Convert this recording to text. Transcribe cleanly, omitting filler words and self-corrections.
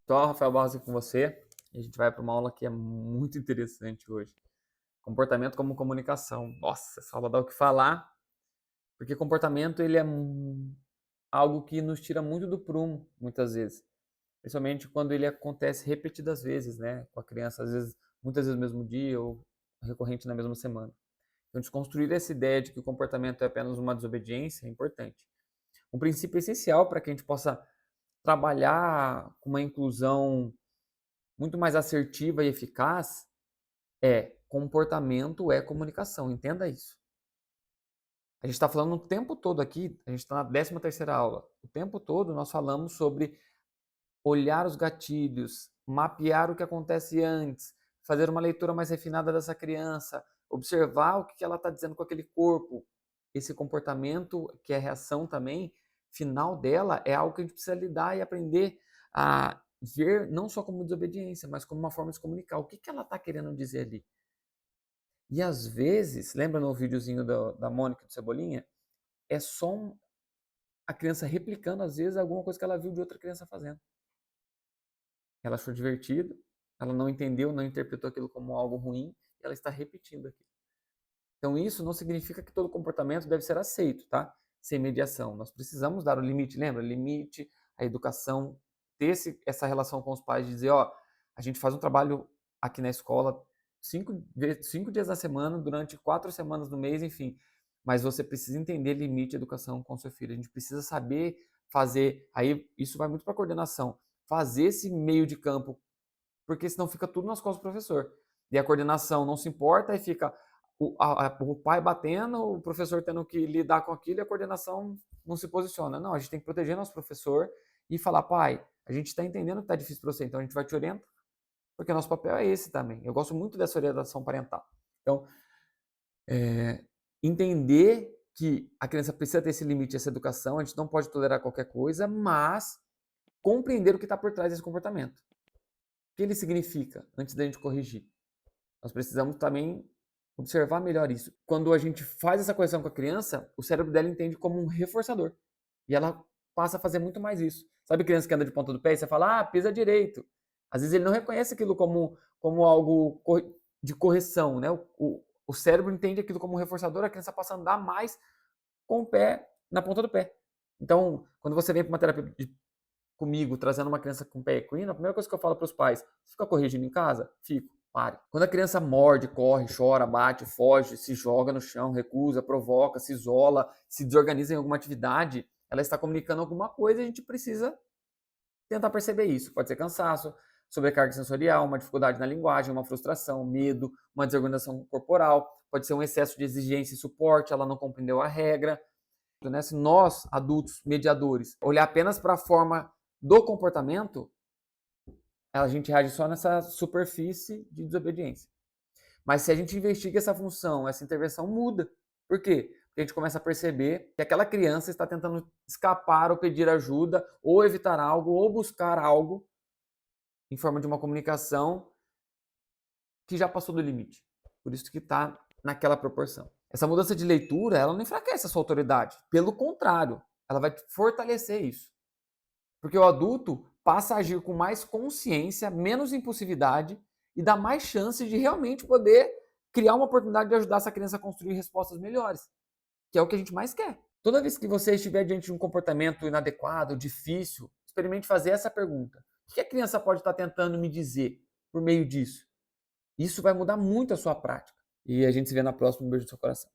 Então, Rafael Barros aqui com você. E a gente vai para uma aula que é muito interessante hoje. Comportamento como comunicação. Nossa, essa aula dá o que falar, porque comportamento ele é algo que nos tira muito do prumo, muitas vezes. Principalmente quando ele acontece repetidas vezes, né? Com a criança, às vezes, muitas vezes no mesmo dia ou recorrente na mesma semana. Então, desconstruir essa ideia de que o comportamento é apenas uma desobediência é importante. Um princípio essencial para que a gente possa trabalhar com uma inclusão muito mais assertiva e eficaz é comportamento é comunicação. Entenda isso. A gente está falando o tempo todo aqui, a gente está na 13ª aula. O tempo todo nós falamos sobre olhar os gatilhos, mapear o que acontece antes, fazer uma leitura mais refinada dessa criança, observar o que ela está dizendo com aquele corpo. Esse comportamento, que é reação também, final dela, é algo que a gente precisa lidar e aprender a ver não só como desobediência, mas como uma forma de se comunicar. O que ela está querendo dizer ali? E às vezes, lembra no videozinho da Mônica e do Cebolinha? É só a criança replicando, às vezes, alguma coisa que ela viu de outra criança fazendo. Ela achou divertido, ela não entendeu, não interpretou aquilo como algo ruim, e ela está repetindo aquilo. Então isso não significa que todo comportamento deve ser aceito, tá? Sem mediação. Nós precisamos dar o limite, lembra? Limite, a educação, ter essa relação com os pais de dizer, ó, a gente faz um trabalho aqui na escola 5 dias na semana, durante 4 semanas no mês, enfim. Mas você precisa entender limite de educação com seu filho. A gente precisa saber fazer, aí isso vai muito para coordenação, fazer esse meio de campo, porque senão fica tudo nas costas do professor. E a coordenação não se importa e fica o pai batendo, o professor tendo que lidar com aquilo e a coordenação não se posiciona. Não, a gente tem que proteger nosso professor e falar, pai, a gente está entendendo que está difícil para você, então a gente vai te orientar, porque nosso papel é esse também. Eu gosto muito dessa orientação parental. Então, entender que a criança precisa ter esse limite, essa educação, a gente não pode tolerar qualquer coisa, mas compreender o que está por trás desse comportamento. O que ele significa antes da gente corrigir. Nós precisamos também observar melhor isso. Quando a gente faz essa correção com a criança, o cérebro dela entende como um reforçador. E ela passa a fazer muito mais isso. Sabe criança que anda de ponta do pé e você fala, pisa direito. Às vezes ele não reconhece aquilo como algo de correção, né? O cérebro entende aquilo como um reforçador, a criança passa a andar mais com o pé na ponta do pé. Então, quando você vem para uma terapia comigo, trazendo uma criança com pé equino, a primeira coisa que eu falo para os pais, você fica corrigindo em casa? Fico. Pare. Quando a criança morde, corre, chora, bate, foge, se joga no chão, recusa, provoca, se isola, se desorganiza em alguma atividade, ela está comunicando alguma coisa e a gente precisa tentar perceber isso. Pode ser cansaço, sobrecarga sensorial, uma dificuldade na linguagem, uma frustração, medo, uma desorganização corporal, pode ser um excesso de exigência e suporte, ela não compreendeu a regra. Né? Se nós, adultos, mediadores, olhar apenas para a forma do comportamento, a gente reage só nessa superfície de desobediência. Mas se a gente investiga essa função, essa intervenção muda. Por quê? Porque a gente começa a perceber que aquela criança está tentando escapar ou pedir ajuda, ou evitar algo, ou buscar algo em forma de uma comunicação que já passou do limite. Por isso que está naquela proporção. Essa mudança de leitura, ela não enfraquece a sua autoridade. Pelo contrário, ela vai fortalecer isso. Porque o adulto passa a agir com mais consciência, menos impulsividade e dá mais chance de realmente poder criar uma oportunidade de ajudar essa criança a construir respostas melhores, que é o que a gente mais quer. Toda vez que você estiver diante de um comportamento inadequado, difícil, experimente fazer essa pergunta. O que a criança pode estar tentando me dizer por meio disso? Isso vai mudar muito a sua prática. E a gente se vê na próxima. Um beijo no seu coração.